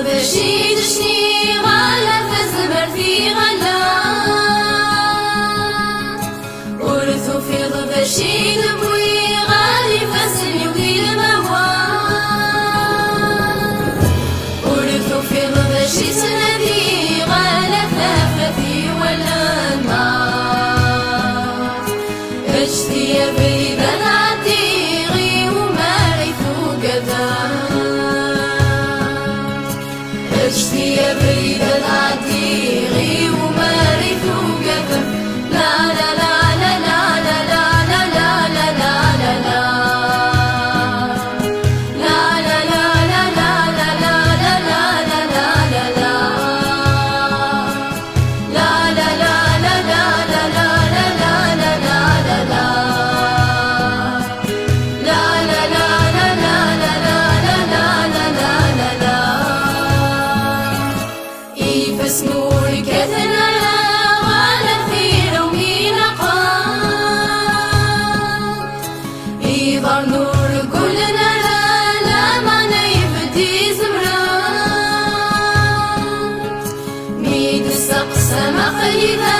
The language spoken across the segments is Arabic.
بشيد شني غالا فزبر في غلا ورثو في بشيد بوي غالي فزل يوقي الموال ورثو في بشيد سندي غالا ثافتي ولا النار اجتي بريد العتيغي ومارثو قدام اجتي بريد العتيغي ومارثو قدم لا لا لا لا لا لا لا لا لا لا لا اسمه كثنا غالت في لومي نقاط يظهر نور كلنا لا ما نيفتي زمرات ميد السقسة مخيدة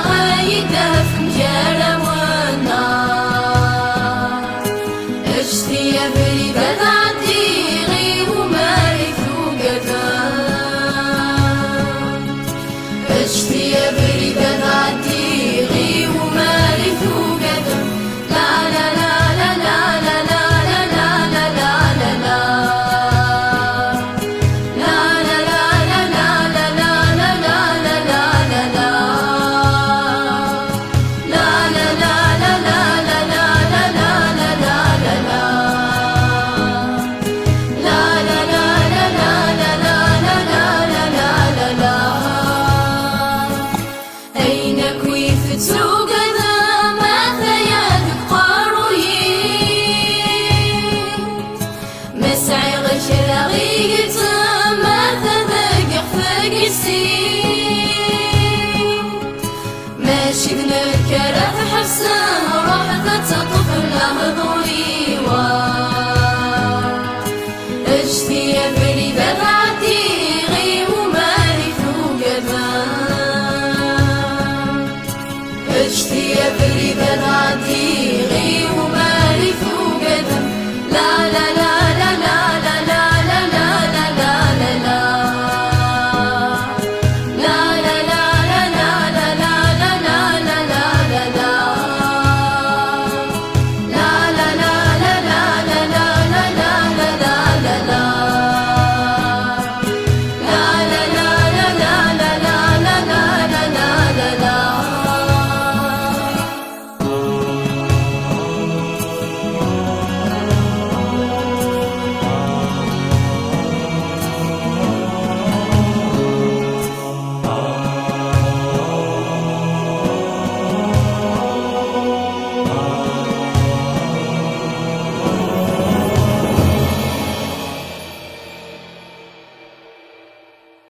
غايدة في مجالة والنار اجتي بريد العتيغي ومارثو قدام اجتي بريد العتيغي ومارثو قدم لا لا لا لا لا لا لا لا لا لا سوق ذا ما ثيادك قاروي مسعي غشر غيقت ما تذاق فاق السين ماشي بنكرة حفسه روحك تطفل لهضوري اجتي بريد العتيغي ومارثو قدام اجتي بريد العتيغي ومارثو قدم لا لا لا